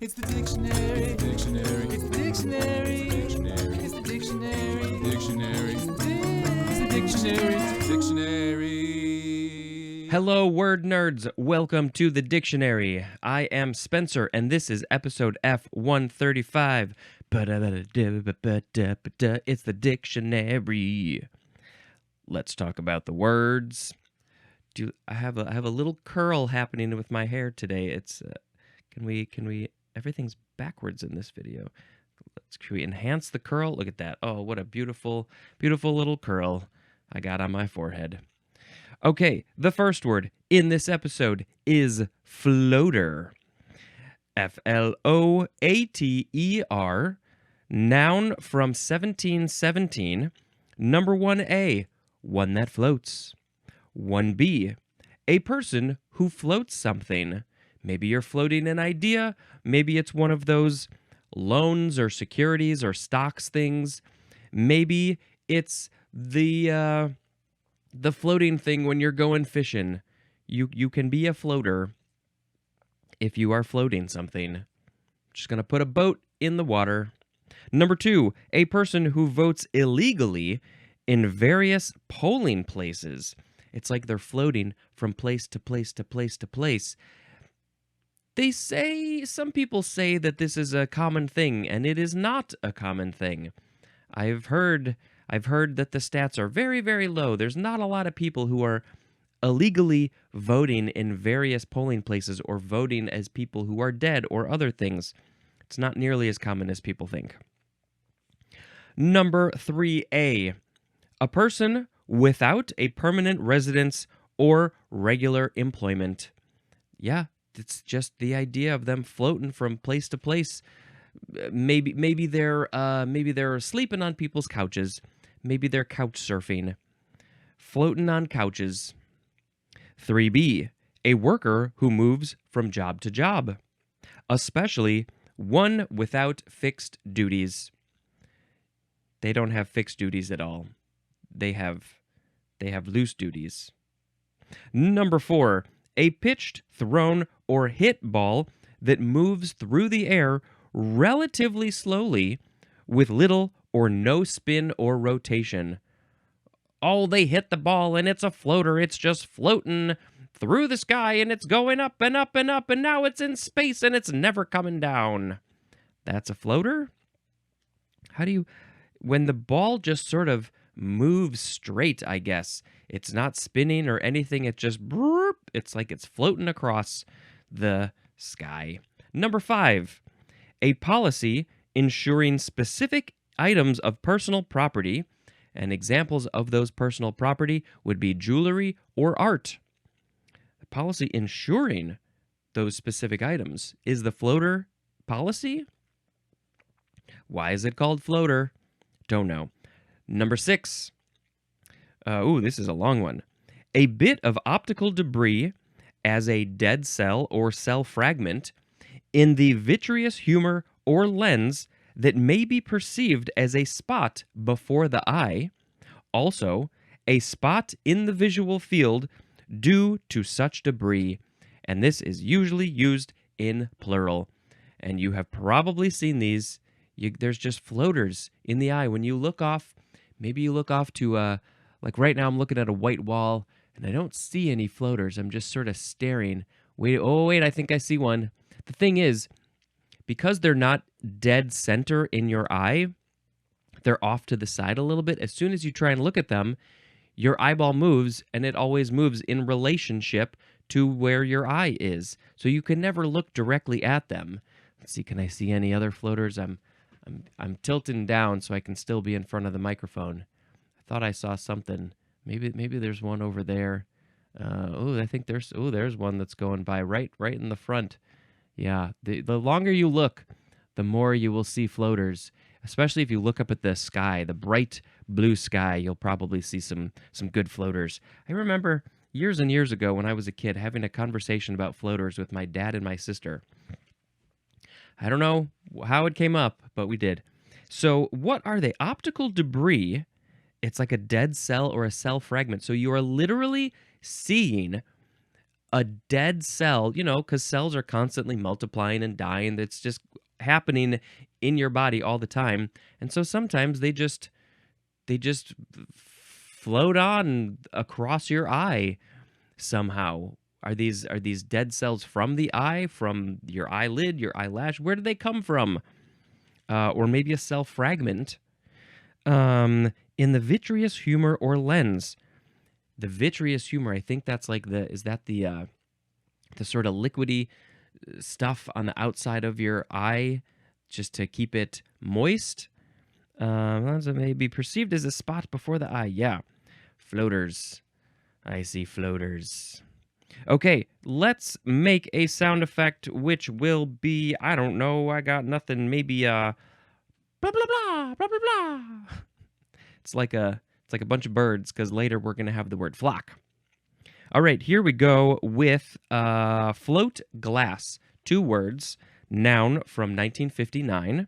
It's the dictionary. Dictionary. It's the dictionary. Dictionary. It's the dictionary. Dictionary. It's the dictionary. It's the dictionary. Hello, word nerds. Welcome to the dictionary. I am Spencer, and this is episode F135. It's the dictionary. Let's talk about the words. I have a little curl happening with my hair today. It's can we everything's backwards in this video. Can we enhance the curl? Look at that. Oh, what a beautiful little curl I got on my forehead. Okay, the first word in this episode is floater. Floater, noun from 1717. Number 1A, one that floats. 1B, a person who floats something. Maybe you're floating an idea. Maybe it's one of those loans or securities or stocks things. Maybe it's the floating thing when you're going fishing. You can be a floater if you are floating something. Just going to put a boat in the water. Number 2, a person who votes illegally in various polling places. It's like they're floating from place to place to place to place. Some people say that this is a common thing, and it is not a common thing. I've heard that the stats are very, very low. There's not a lot of people who are illegally voting in various polling places or voting as people who are dead or other things. It's not nearly as common as people think. Number 3A, a person without a permanent residence or regular employment. Yeah, it's just the idea of them floating from place to place. Maybe they're sleeping on people's couches. Maybe they're couch surfing, floating on couches. 3B, a worker who moves from job to job, especially one without fixed duties. They don't have fixed duties at all. They have loose duties. Number 4, a pitched, thrown, or hit ball that moves through the air relatively slowly with little or no spin or rotation. Oh, they hit the ball and it's a floater. It's just floating through the sky and it's going up and up and up and now it's in space and it's never coming down. That's a floater? When the ball just sort of moves straight, I guess. It's not spinning or anything. It just burp. It's like it's floating across the sky. Number 5, a policy ensuring specific items of personal property, and examples of those personal property would be jewelry or art. The policy ensuring those specific items is the floater policy. Why is it called floater? Don't know. Number 6. This is a long one. A bit of optical debris as a dead cell or cell fragment in the vitreous humor or lens that may be perceived as a spot before the eye. Also, a spot in the visual field due to such debris. And this is usually used in plural. And you have probably seen these. There's just floaters in the eye. When you look off, maybe you look off to, like right now I'm looking at a white wall, and I don't see any floaters. I'm just sort of staring. Wait, I think I see one. The thing is, because they're not dead center in your eye, they're off to the side a little bit. As soon as you try and look at them, your eyeball moves, and it always moves in relationship to where your eye is. So you can never look directly at them. Let's see, can I see any other floaters? I'm tilting down so I can still be in front of the microphone. I thought I saw something. Maybe there's one over there. I think there's one that's going by right in the front. Yeah, the longer you look, the more you will see floaters. Especially if you look up at the sky, the bright blue sky, you'll probably see some good floaters. I remember years and years ago when I was a kid having a conversation about floaters with my dad and my sister. I don't know how it came up, but we did. So what are they? Optical debris. It's like a dead cell or a cell fragment. So you are literally seeing a dead cell, because cells are constantly multiplying and dying. That's just happening in your body all the time. And so sometimes they just float on across your eye somehow. Are these dead cells from the eye, from your eyelid, your eyelash? Where do they come from? Or maybe a cell fragment in the vitreous humor or lens. The vitreous humor, I think that's like the sort of liquidy stuff on the outside of your eye just to keep it moist. It may be perceived as a spot before the eye. Yeah, floaters. I see floaters. Okay, let's make a sound effect, which will be, I don't know, I got nothing, maybe blah blah blah blah blah blah. It's like a bunch of birds, because later we're gonna have the word flock. All right, here we go with float glass. 2 words, noun from 1959.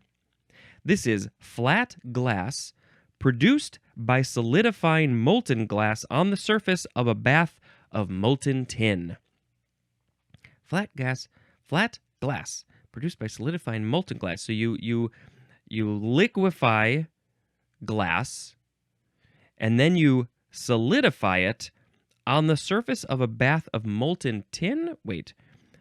This is flat glass produced by solidifying molten glass on the surface of a bath of molten tin. Flat glass produced by solidifying molten glass. So you liquefy glass and then you solidify it on the surface of a bath of molten tin. Wait,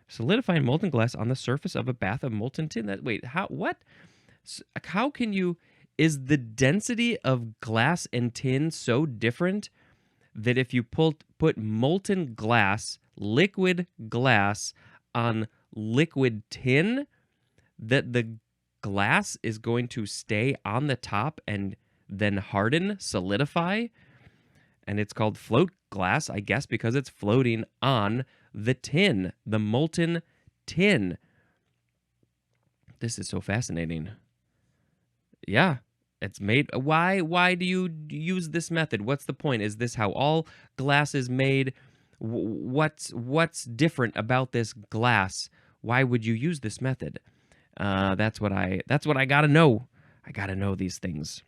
solidifying molten glass on the surface of a bath of molten tin. How can you? Is the density of glass and tin so different that if you put molten glass, liquid glass, on liquid tin, that the glass is going to stay on the top and then harden, solidify? And it's called float glass, I guess, because it's floating on the tin, the molten tin. This is so fascinating. Yeah, it's made. Why do you use this method? What's the point? Is this how all glass is made? What's different about this glass? Why would you use this method? That's what I gotta know. I gotta know these things.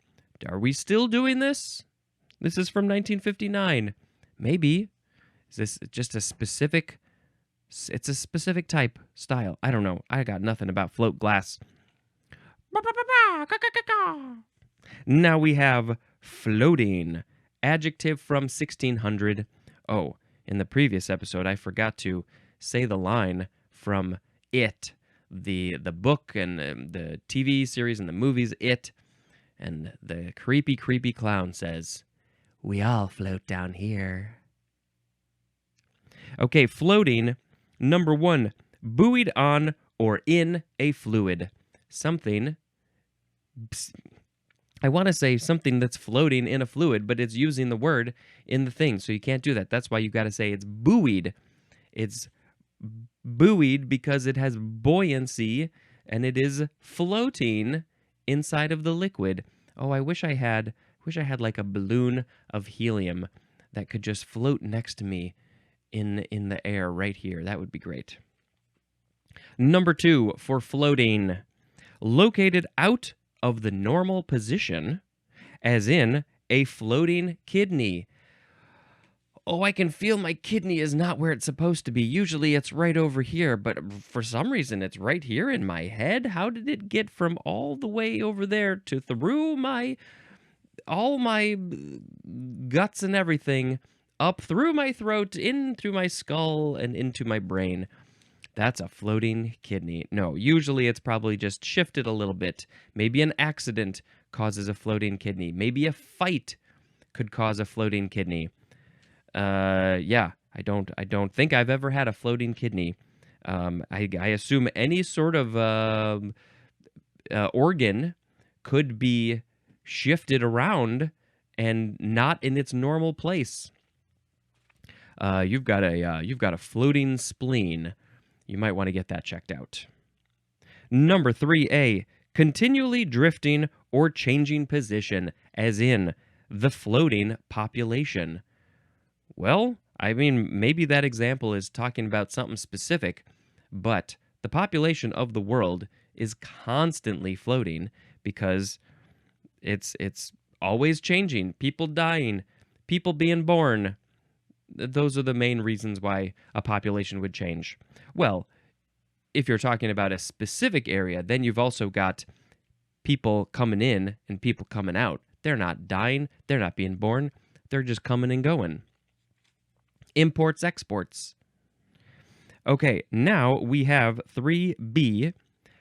Are we still doing this? This is from 1959. Maybe. Is this just a specific? It's a specific type style. I don't know. I got nothing about float glass. Now we have floating, adjective from 1600. Oh, in the previous episode, I forgot to say the line from It, the book and the TV series and the movies It, and the creepy clown says, "We all float down here." Okay, floating, number 1, buoyed on or in a fluid. Something, I want to say something that's floating in a fluid, but it's using the word in the thing, so you can't do that. That's why you got to say it's buoyed. It's buoyed because it has buoyancy, and it is floating inside of the liquid. Oh, I wish I had like a balloon of helium that could just float next to me in the air right here. That would be great. Number 2 for floating, located out of the normal position, as in a floating kidney. Oh, I can feel my kidney is not where it's supposed to be. Usually it's right over here, but for some reason it's right here in my head. How did it get from all the way over there to through all my guts and everything, up through my throat, in through my skull, and into my brain? That's a floating kidney. No, usually it's probably just shifted a little bit. Maybe an accident causes a floating kidney. Maybe a fight could cause a floating kidney. Yeah, I don't think I've ever had a floating kidney. I assume any sort of organ could be shifted around and not in its normal place. You've got a floating spleen. You might want to get that checked out. Number 3A, continually drifting or changing position, as in the floating population. Well, I mean, maybe that example is talking about something specific, but the population of the world is constantly floating because it's always changing. People dying, people being born, those are the main reasons why a population would change. Well, if you're talking about a specific area, then you've also got people coming in and people coming out. They're not dying, they're not being born, they're just coming and going. Imports, exports. Okay, now we have 3B,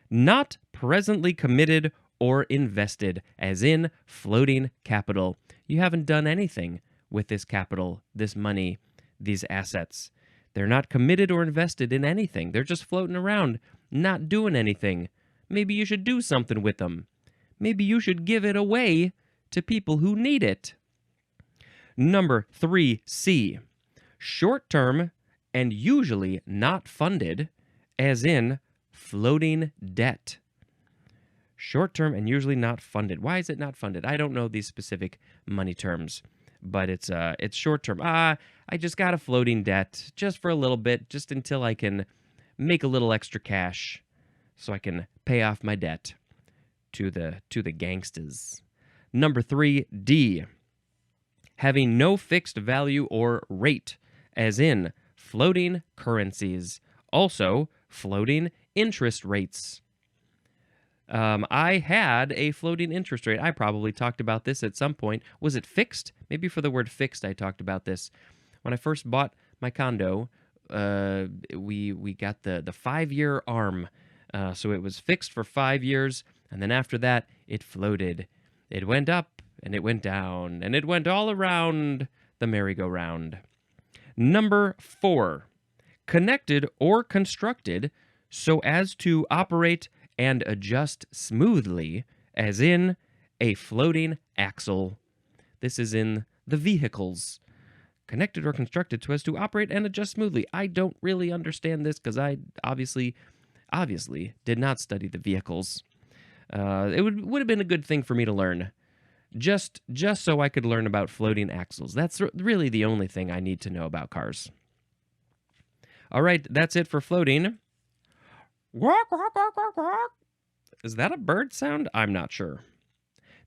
not presently committed or invested, as in floating capital. You haven't done anything with this capital, this money, these assets. They're not committed or invested in anything. They're just floating around, not doing anything. Maybe you should do something with them. Maybe you should give it away to people who need it. Number 3C, short-term and usually not funded, as in floating debt. Short-term and usually not funded. Why is it not funded? I don't know these specific money terms, but it's short-term. I just got a floating debt just for a little bit, just until I can make a little extra cash so I can pay off my debt to the gangsters. Number 3D, having no fixed value or rate, as in floating currencies. Also, floating interest rates. I had a floating interest rate. I probably talked about this at some point. Was it fixed? Maybe for the word fixed I talked about this. When I first bought my condo, we got the 5-year ARM. So it was fixed for 5 years, and then after that, it floated. It went up, and it went down, and it went all around the merry-go-round. Number 4, connected or constructed so as to operate and adjust smoothly, as in a floating axle. This is in the vehicles. Connected or constructed so as to operate and adjust smoothly. I don't really understand this because I obviously did not study the vehicles. It would have been a good thing for me to learn. Just so I could learn about floating axles. That's really the only thing I need to know about cars. All right, that's it for floating. Is that a bird sound? I'm not sure.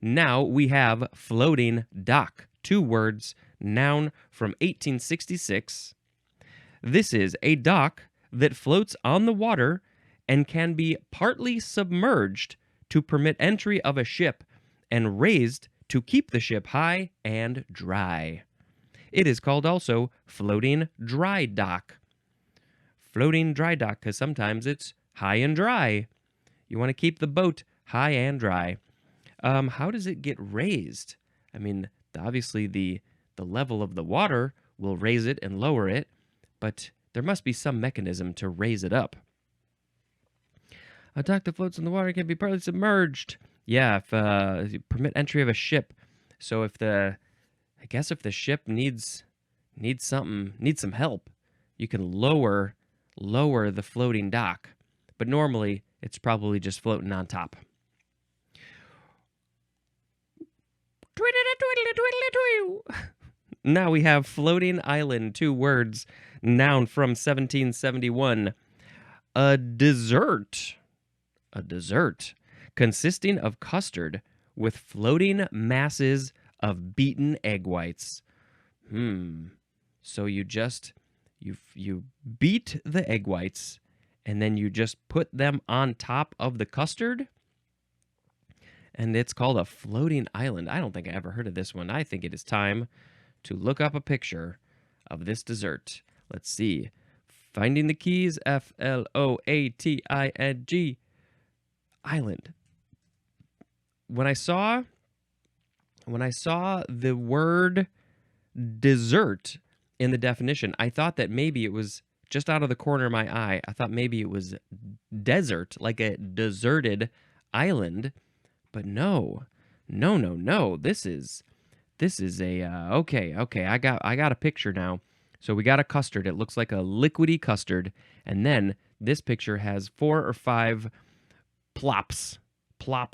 Now we have floating dock. 2 words, noun from 1866. This is a dock that floats on the water and can be partly submerged to permit entry of a ship and raised to keep the ship high and dry. It is called also floating dry dock. Floating dry dock because sometimes it's high and dry. You want to keep the boat high and dry. How does it get raised? I mean, obviously the level of the water will raise it and lower it, but there must be some mechanism to raise it up. A dock that floats in the water can be partly submerged. Yeah, if you permit entry of a ship. So if the ship needs some help, you can lower the floating dock. But normally it's probably just floating on top. Now we have floating island, 2 words, noun from 1771. A dessert, consisting of custard with floating masses of beaten egg whites. So you beat the egg whites, and then you just put them on top of the custard? And it's called a floating island. I don't think I ever heard of this one. I think it is time to look up a picture of this dessert. Let's see. Finding the keys, Floating island. When I saw the word dessert in the definition, I thought that maybe it was just out of the corner of my eye. I thought maybe it was desert, like a deserted island. But no. This is a okay. I got a picture now. So we got a custard. It looks like a liquidy custard, and then this picture has 4 or 5 plops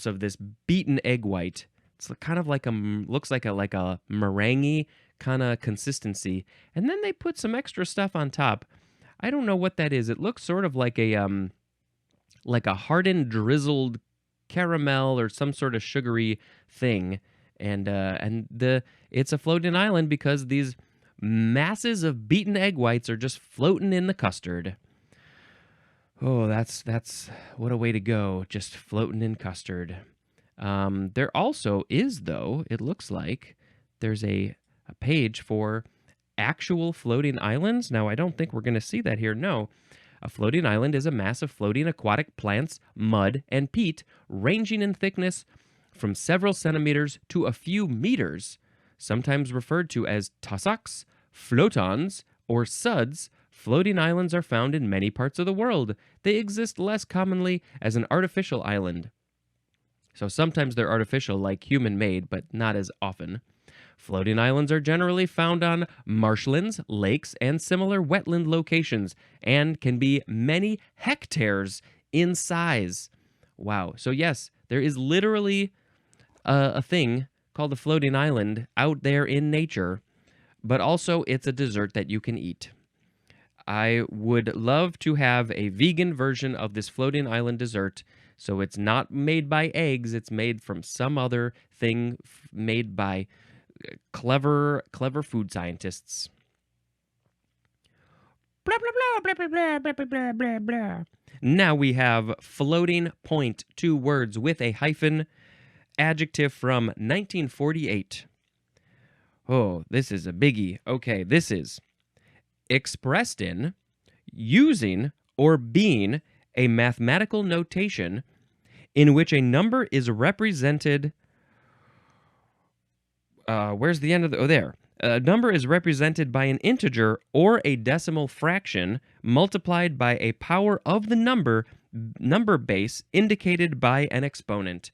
of this beaten egg white. It's kind of like looks like a meringue kind of consistency, and then they put some extra stuff on top. I don't know what that is. It looks sort of like a hardened drizzled caramel or some sort of sugary thing, and it's a floating island because these masses of beaten egg whites are just floating in the custard. Oh, that's what a way to go, just floating in custard. There also is, though, it looks like there's a page for actual floating islands. Now, I don't think we're going to see that here. No. A floating island is a mass of floating aquatic plants, mud, and peat, ranging in thickness from several centimeters to a few meters, sometimes referred to as tussocks, flotons, or suds. Floating islands are found in many parts of the world. They exist less commonly as an artificial island. So sometimes they're artificial, like human-made, but not as often. Floating islands are generally found on marshlands, lakes, and similar wetland locations, and can be many hectares in size. Wow. So yes, there is literally a thing called a floating island out there in nature, but also it's a dessert that you can eat. I would love to have a vegan version of this floating island dessert. So it's not made by eggs, it's made from some other thing made by clever food scientists. Blah, blah, blah, blah, blah, blah, blah, blah, blah. Now we have floating point, 2 words with a hyphen, adjective from 1948. Oh, this is a biggie. Okay, this is expressed in, using, or being a mathematical notation in which a number is represented. Where's the end of the... Oh, there. A number is represented by an integer or a decimal fraction multiplied by a power of the number base indicated by an exponent.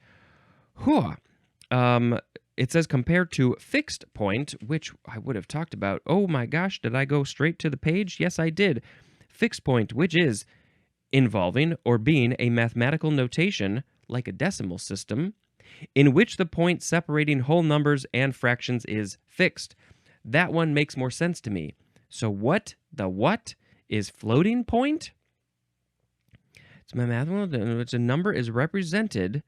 It says compared to fixed point, which I would have talked about. Oh my gosh, did I go straight to the page? Yes, I did. Fixed point, which is involving or being a mathematical notation, like a decimal system, in which the point separating whole numbers and fractions is fixed. That one makes more sense to me. So what is floating point? It's my mathematical, which a number is represented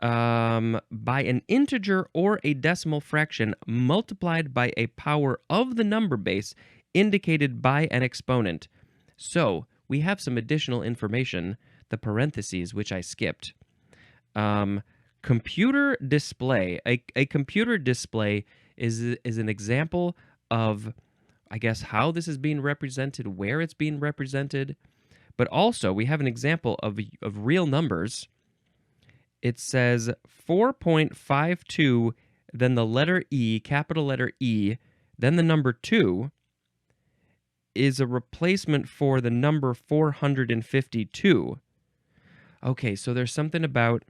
by an integer or a decimal fraction multiplied by a power of the number base indicated by an exponent. So we have some additional information, the parentheses, which I skipped. Computer display. A computer display is an example of, I guess, how this is being represented, where it's being represented. But also, we have an example of real numbers. It says 4.52, then the letter E, capital letter E, then the number 2 is a replacement for the number 452. Okay, so there's something about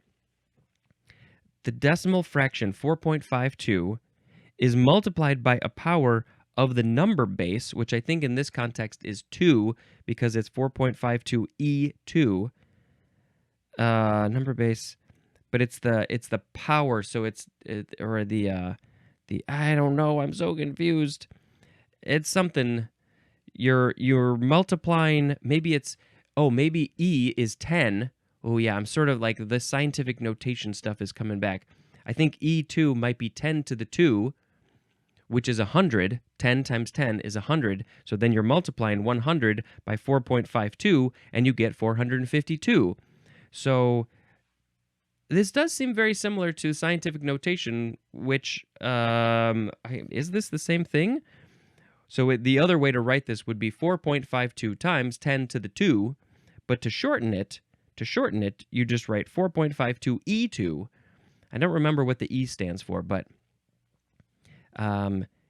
the decimal fraction 4.52 is multiplied by a power of the number base, which I think in this context is 2 because it's 4.52E2 number base, but it's the power, so the I don't know, I'm so confused. It's something you're multiplying, maybe E is 10. Oh yeah, I'm sort of like the scientific notation stuff is coming back. I think E2 might be 10 to the 2, which is 100. 10 times 10 is 100. So then you're multiplying 100 by 4.52, and you get 452. So this does seem very similar to scientific notation, which, is this the same thing? So the other way to write this would be 4.52 times 10 to the 2, but to shorten it, you just write 4.52E2. I don't remember what the E stands for, but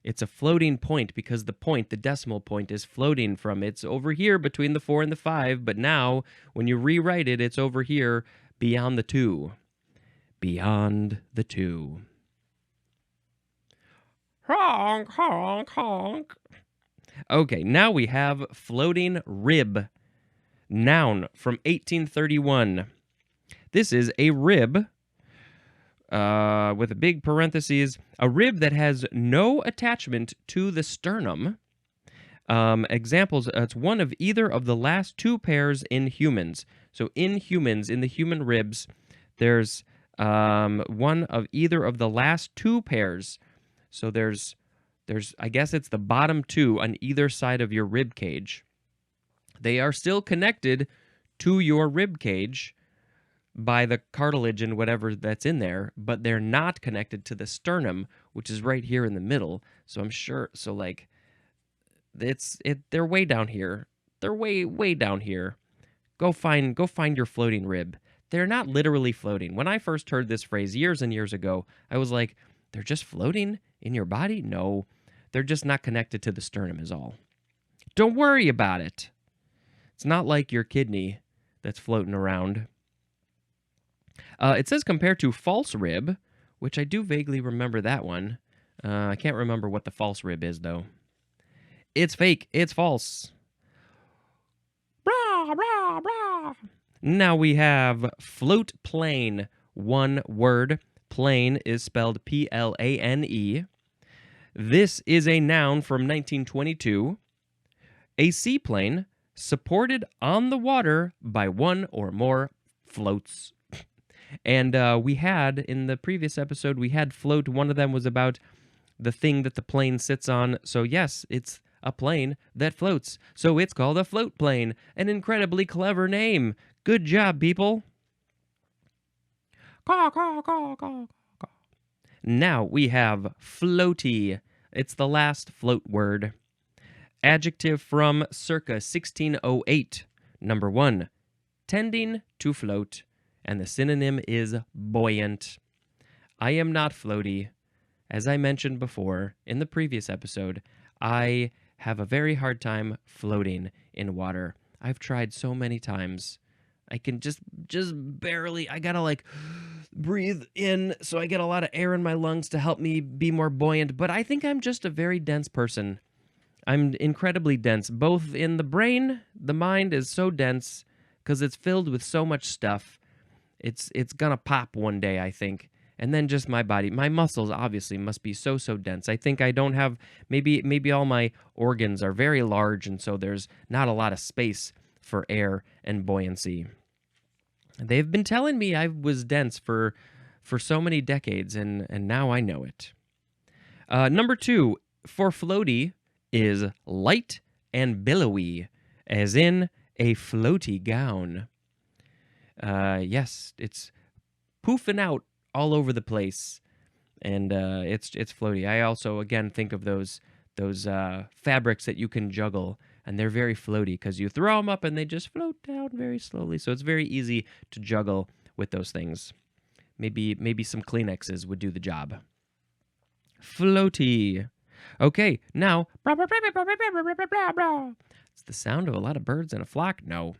it's a floating point because the decimal point, is floating from, it's over here between the 4 and the 5, but now when you rewrite it, it's over here beyond the 2. Beyond the 2. Honk, honk, honk. Okay, now we have floating rib. Noun from 1831. This is a rib, with a big parentheses, a rib that has no attachment to the sternum. Examples, it's one of either of the last 2 pairs in humans. So in humans, in the human ribs, there's one of either of the last 2 pairs. So there's I guess it's the bottom two on either side of your rib cage. They are still connected to your rib cage by the cartilage and whatever that's in there, but they're not connected to the sternum, which is right here in the middle. So I'm sure, so like, they're way down here. They're way down here. Go find your floating rib. They're not literally floating. When I first heard this phrase years and years ago, I was like, they're just floating in your body? No, they're just not connected to the sternum is all. Don't worry about it. It's not like your kidney that's floating around. It says compared to false rib, which I do vaguely remember that one. I can't remember what the false rib is, though. It's fake. It's false. Blah, blah, blah. Now we have float plane. One word. Plane is spelled Plane. This is a noun from 1922. A seaplane supported on the water by one or more floats. And we had, in the previous episode, we had float. One of them was about the thing that the plane sits on. So yes, it's a plane that floats. So it's called a float plane. An incredibly clever name. Good job, people. Caw, caw, caw, caw, caw. Now we have floaty. It's the last float word. Adjective from circa 1608. Number 1, tending to float. And the synonym is buoyant. I am not floaty. As I mentioned before in the previous episode, I have a very hard time floating in water. I've tried so many times. I can just barely, I gotta like breathe in so I get a lot of air in my lungs to help me be more buoyant. But I think I'm just a very dense person. I'm incredibly dense, both in the brain. The mind is so dense because it's filled with so much stuff. It's gonna pop one day, I think. And then just my body, my muscles obviously must be so dense. I think I don't have, maybe all my organs are very large, and so there's not a lot of space for air and buoyancy. They've been telling me I was dense for so many decades, and now I know it. Number 2, for floaty, is light and billowy, as in a floaty gown. Yes, it's poofing out all over the place, and it's floaty. I also, again, think of those fabrics that you can juggle, and they're very floaty because you throw them up and they just float down very slowly. So it's very easy to juggle with those things. Maybe some Kleenexes would do the job. Floaty. Okay, now it's the sound of a lot of birds in a flock. No.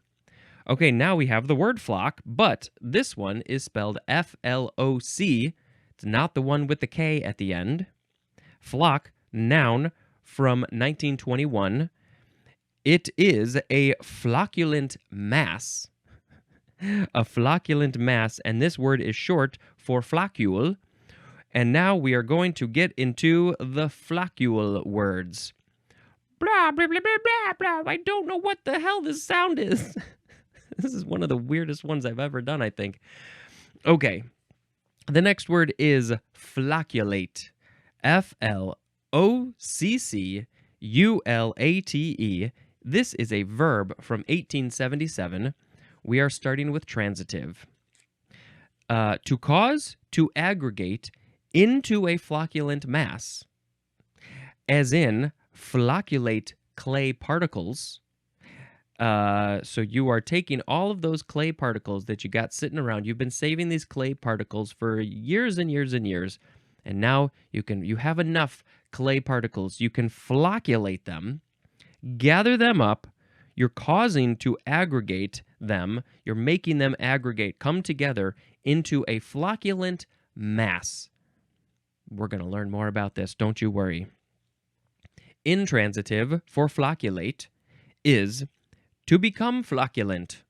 Okay, now we have the word flock, but this one is spelled F-L-O-C. It's not the one with the K at the end. Flock, noun from 1921. It is a flocculent mass. A flocculent mass, and this word is short for floccule. And now we are going to get into the floccule words. Blah, blah, blah, blah, blah, blah. I don't know what the hell this sound is. This is one of the weirdest ones I've ever done, I think. Okay. The next word is flocculate. F-L-O-C-C-U-L-A-T-E. This is a verb from 1877. We are starting with transitive. To cause, to aggregate into a flocculent mass. As in, flocculate clay particles. So you are taking all of those clay particles that you got sitting around. You've been saving these clay particles for years and years and years, and now you have enough clay particles. You can flocculate them, gather them up. You're causing to aggregate them. You're making them aggregate, come together into a flocculent mass. We're going to learn more about this. Don't you worry. Intransitive for flocculate is to become flocculent.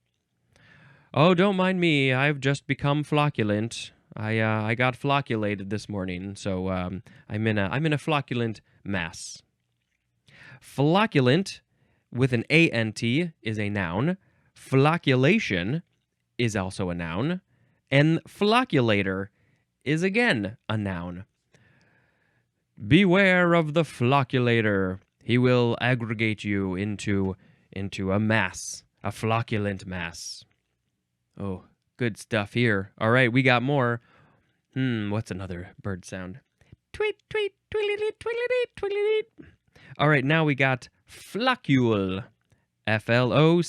Oh, don't mind me. I've just become flocculent. I got flocculated this morning, so I'm in a flocculent mass. Flocculent with an A-N-T is a noun. Flocculation is also a noun. And flocculator is again a noun. Beware of the flocculator. He will aggregate you into a mass, a flocculent mass. Oh, good stuff here. All right, we got more. What's another bird sound? Tweet, tweet, tweedly, tweedly, tweedly. All right, now we got floccule. Floccule.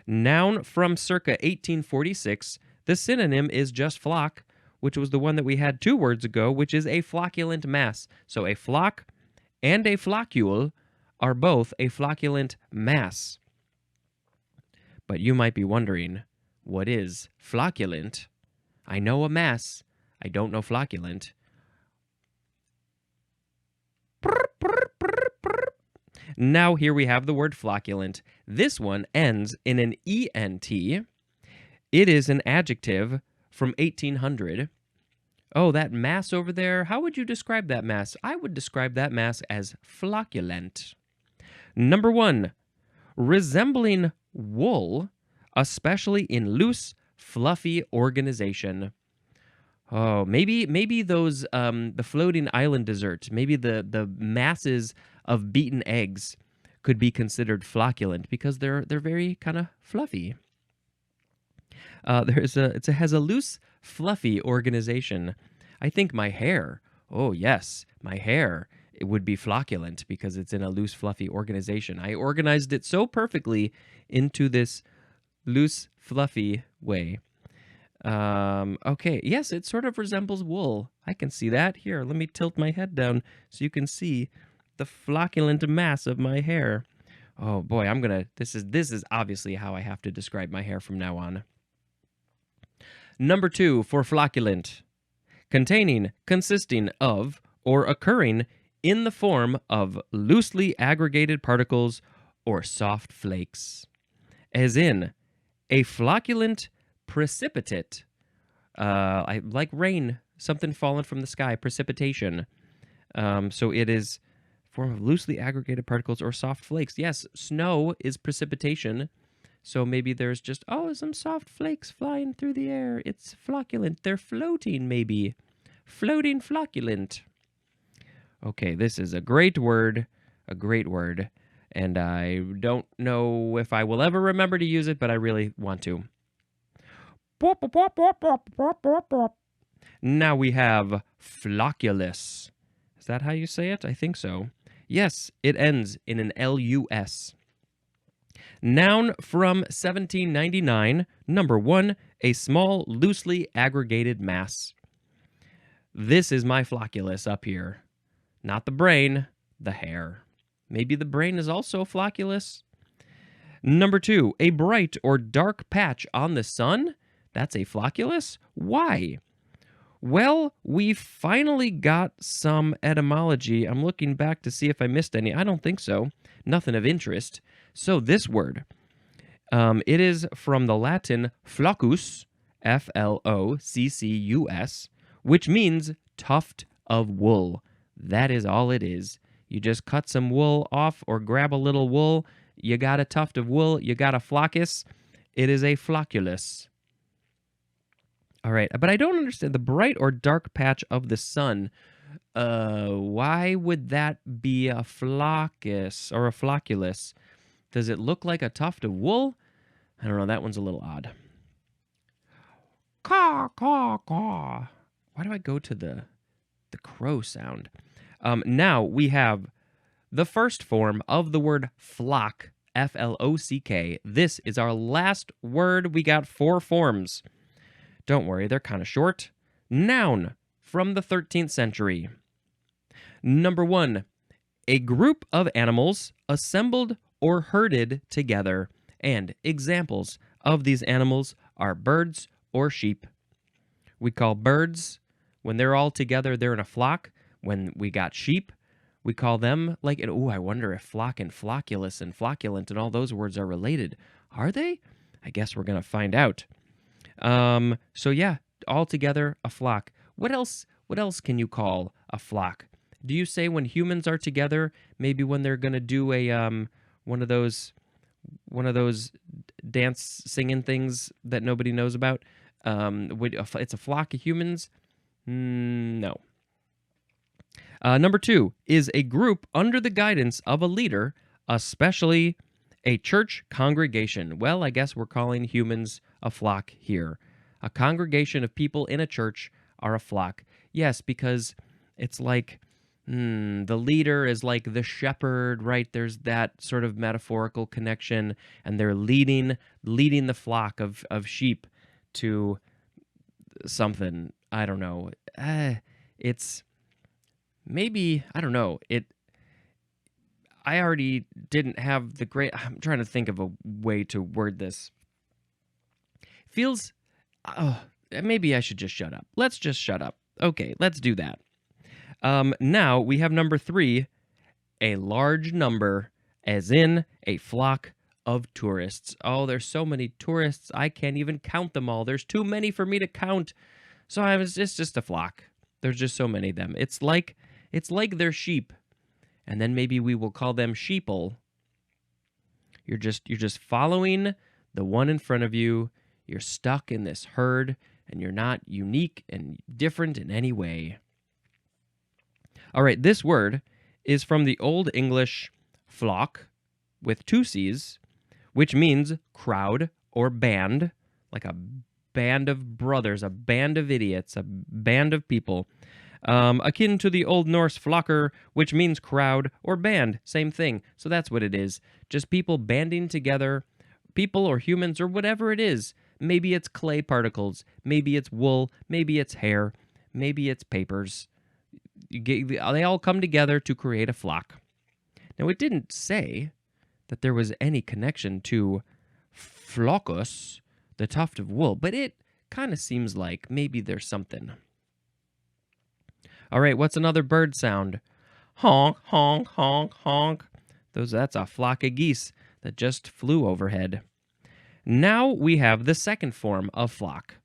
Noun from circa 1846. The synonym is just flock, which was the one that we had 2 words ago, which is a flocculent mass. So a flock and a floccule are both a flocculent mass. But you might be wondering, what is flocculent? I know a mass. I don't know flocculent. Now here we have the word flocculent. This one ends in an ENT. It is an adjective from 1800. Oh, that mass over there, how would you describe that mass? I would describe that mass as flocculent. Number 1, resembling wool, especially in loose, fluffy organization. Oh, maybe those the floating island desserts, maybe the masses of beaten eggs could be considered flocculent because they're very kind of fluffy. It has a loose, fluffy organization. I think my hair. Oh yes, my hair. It would be flocculent because it's in a loose, fluffy organization. I organized it so perfectly into this loose, fluffy way. Okay, yes, it sort of resembles wool. I can see that. Here, let me tilt my head down so you can see the flocculent mass of my hair. Oh boy, this is obviously how I have to describe my hair from now on. Number 2 for flocculent. Containing, consisting of, or occurring in the form of loosely aggregated particles or soft flakes. As in, a flocculent precipitate. I like rain, something falling from the sky, precipitation. So it is form of loosely aggregated particles or soft flakes. Yes, snow is precipitation. So maybe there's just, some soft flakes flying through the air. It's flocculent. They're floating, maybe. Floating flocculent. Okay, this is a great word. And I don't know if I will ever remember to use it, but I really want to. Now we have flocculus. Is that how you say it? I think so. Yes, it ends in an LUS. Noun from 1799. Number 1, a small, loosely aggregated mass. This is my flocculus up here. Not the brain, the hair. Maybe the brain is also flocculus. Number 2, a bright or dark patch on the sun. That's a flocculus? Why? Well, we finally got some etymology. I'm looking back to see if I missed any. I don't think so. Nothing of interest. So this word, it is from the Latin floccus, Floccus, which means tuft of wool. That is all it is. You just cut some wool off or grab a little wool. You got a tuft of wool. You got a floccus. It is a flocculus. All right, but I don't understand the bright or dark patch of the sun. Why would that be a floccus or a flocculus? Does it look like a tuft of wool? I don't know. That one's a little odd. Caw, caw, caw. Why do I go to the crow sound? Now we have the first form of the word flock, Flock. This is our last word. We got 4 forms. Don't worry, they're kind of short. Noun from the 13th century. Number 1, a group of animals assembled or herded together. And examples of these animals are birds or sheep. We call birds, when they're all together, they're in a flock. When we got sheep, we call them like, I wonder if flock and flocculus and flocculent and all those words are related. Are they? I guess we're going to find out. So yeah, all together, a flock. What else can you call a flock? Do you say when humans are together, maybe when they're going to do a one of those dance singing things that nobody knows about? It's a flock of humans? No. Number 2 is a group under the guidance of a leader, especially a church congregation. Well, I guess we're calling humans a flock here. A congregation of people in a church are a flock. Yes, because it's like the leader is like the shepherd, right? There's that sort of metaphorical connection, and they're leading the flock of sheep to something. I don't know. It's maybe, I don't know. I already didn't have the great. I'm trying to think of a way to word this. Feels. Maybe I should just shut up. Let's just shut up. Okay, let's do that. Now we have number 3, a large number, as in a flock of tourists. Oh, there's so many tourists, I can't even count them all. There's too many for me to count. So it's just a flock. There's just so many of them. It's like they're sheep, and then maybe we will call them sheeple. You're just following the one in front of you. You're stuck in this herd, and you're not unique and different in any way. All right, this word is from the Old English flock with 2 C's, which means crowd or band, like a band of brothers, a band of idiots, a band of people. Akin to the Old Norse flocker, which means crowd or band, same thing. So that's what it is. Just people banding together, people or humans or whatever it is. Maybe it's clay particles, maybe it's wool, maybe it's hair, maybe it's papers. They all come together to create a flock. Now, it didn't say that there was any connection to floccus, the tuft of wool, but it kind of seems like maybe there's something. All right, what's another bird sound? Honk, honk, honk, honk. That's a flock of geese that just flew overhead. Now we have the second form of flock.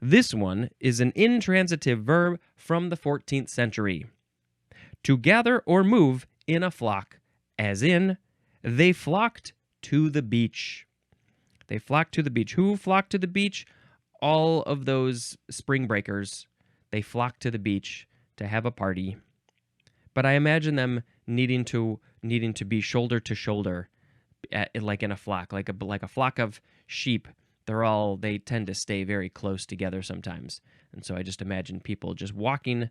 This one is an intransitive verb from the 14th century. To gather or move in a flock, as in, they flocked to the beach. They flocked to the beach. Who flocked to the beach? All of those spring breakers. They flocked to the beach to have a party. But I imagine them needing to be shoulder to shoulder, like in a flock, like a flock of sheep. They tend to stay very close together sometimes. And so I just imagine people just walking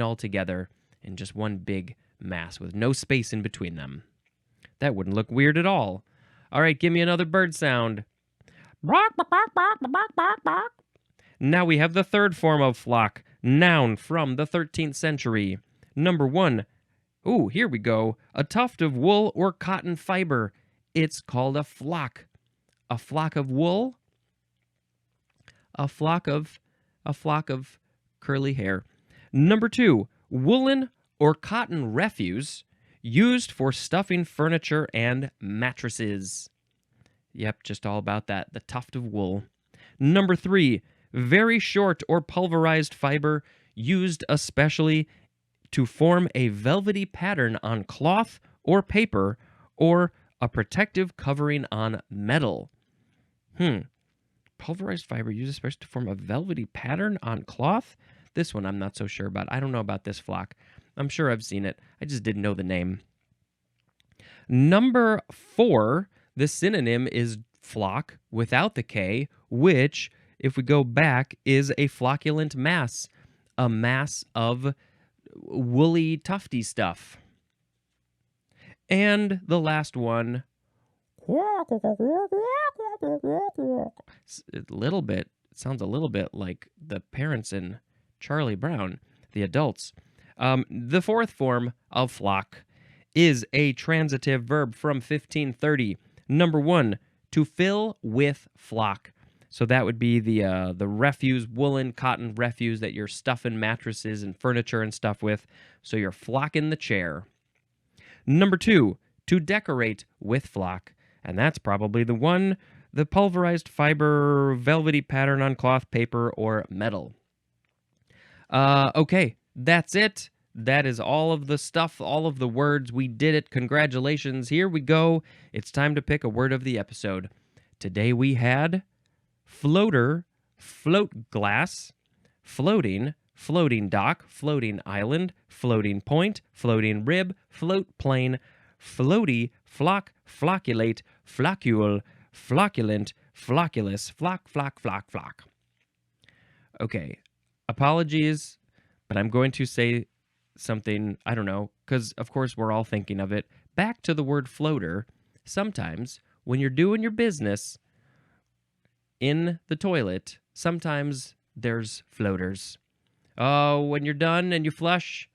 all together in just one big mass with no space in between them. That wouldn't look weird at all. All right, give me another bird sound. Now we have the third form of flock, noun from the 13th century. Number 1. Ooh, here we go. A tuft of wool or cotton fiber. It's called a flock. A flock of wool? A flock of curly hair. Number 2, woolen or cotton refuse used for stuffing furniture and mattresses. Yep, just all about that, the tuft of wool. Number 3, very short or pulverized fiber used especially to form a velvety pattern on cloth or paper or a protective covering on metal. Pulverized fiber used especially to form a velvety pattern on cloth? This one I'm not so sure about. I don't know about this flock. I'm sure I've seen it. I just didn't know the name. Number 4, the synonym is flock without the K, which, if we go back, is a flocculent mass. A mass of woolly, tufty stuff. And the last one, it sounds a little bit like the parents in Charlie Brown, the adults. The fourth form of flock is a transitive verb from 1530. Number 1, to fill with flock. So that would be the refuse, woolen, cotton refuse that you're stuffing mattresses and furniture and stuff with. So you're flocking the chair. Number 2, to decorate with flock. And that's probably the pulverized fiber, velvety pattern on cloth, paper, or metal. Okay, that's it. That is all of the stuff, all of the words. We did it. Congratulations. Here we go. It's time to pick a word of the episode. Today we had floater, float glass, floating, floating dock, floating island, floating point, floating rib, float plane, floaty, flock, flocculate, floccule, flocculent, flocculus, flock, flock, flock, flock. Okay, apologies, but I'm going to say something, I don't know, because of course we're all thinking of it. Back to the word floater. Sometimes when you're doing your business in the toilet, sometimes there's floaters. Oh, when you're done and you flush,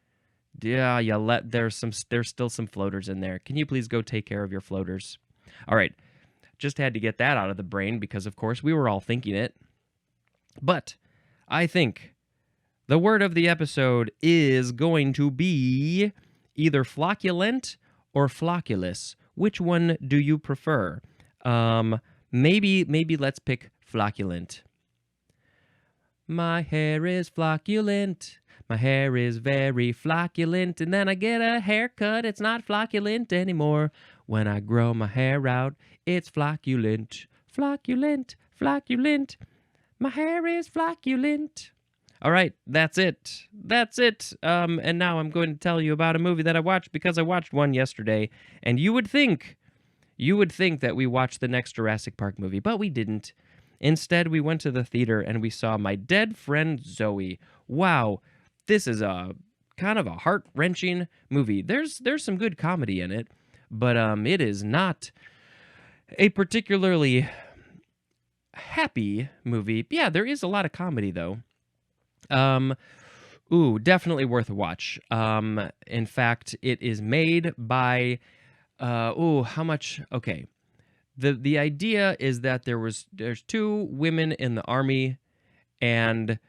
yeah, there's still some floaters in there. Can you please go take care of your floaters? All right, just had to get that out of the brain because of course we were all thinking it. But I think the word of the episode is going to be either flocculent or flocculus. Which one do you prefer? Maybe let's pick flocculent. My hair is flocculent. My hair is very flocculent. And then I get a haircut. It's not flocculent anymore. When I grow my hair out, it's flocculent. Flocculent, flocculent. My hair is flocculent. All right, that's it. That's it. And now I'm going to tell you about a movie that I watched because I watched one yesterday. And you would think that we watched the next Jurassic Park movie, but we didn't. Instead, we went to the theater and we saw My Dead Friend Zoe. Wow, this is a kind of a heart-wrenching movie. There's some good comedy in it, but it is not a particularly happy movie. Yeah, there is a lot of comedy though. Definitely worth a watch. In fact, it is made by how much? Okay. The idea is that there's two women in the army, and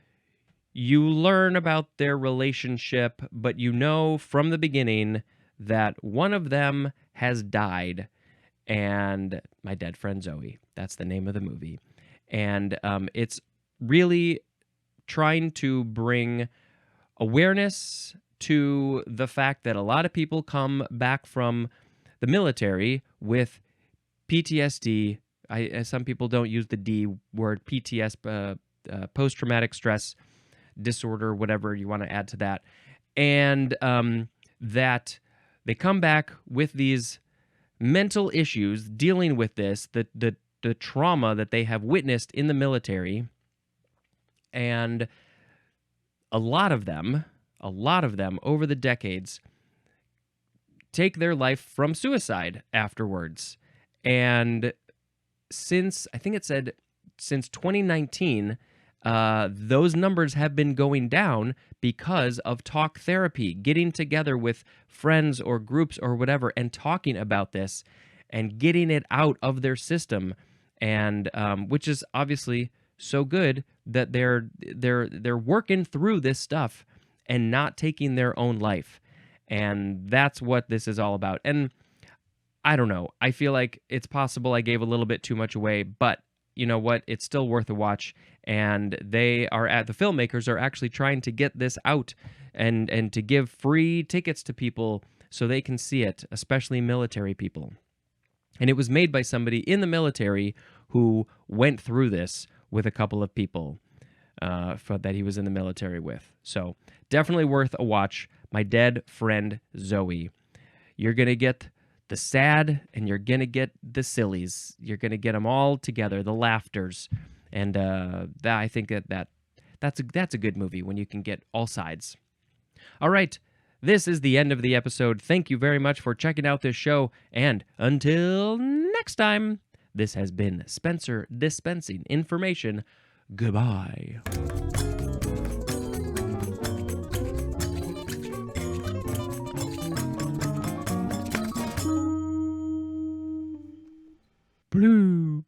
you learn about their relationship, but you know from the beginning that one of them has died, and My Dead Friend Zoe. That's the name of the movie. And it's really trying to bring awareness to the fact that a lot of people come back from the military with PTSD. Some people don't use the D word, PTS, post-traumatic stress disorder, whatever you want to add to that. And that they come back with these mental issues dealing with this, the trauma that they have witnessed in the military. And a lot of them over the decades take their life from suicide afterwards. And since 2019, those numbers have been going down because of talk therapy, getting together with friends or groups or whatever and talking about this and getting it out of their system. And which is obviously so good that they're working through this stuff and not taking their own life. And that's what this is all about. And I don't know. I feel like it's possible I gave a little bit too much away, but you know what? It's still worth a watch. And the filmmakers are actually trying to get this out and to give free tickets to people so they can see it, especially military people. And it was made by somebody in the military who went through this with a couple of people that he was in the military with. So definitely worth a watch. My Dead Friend Zoe. You're going to get the sad and you're going to get the sillies. You're going to get them all together, the laughters. And I think that's a good movie when you can get all sides. All right. This is the end of the episode. Thank you very much for checking out this show. And until next time, this has been Spencer dispensing information. Goodbye. Blue.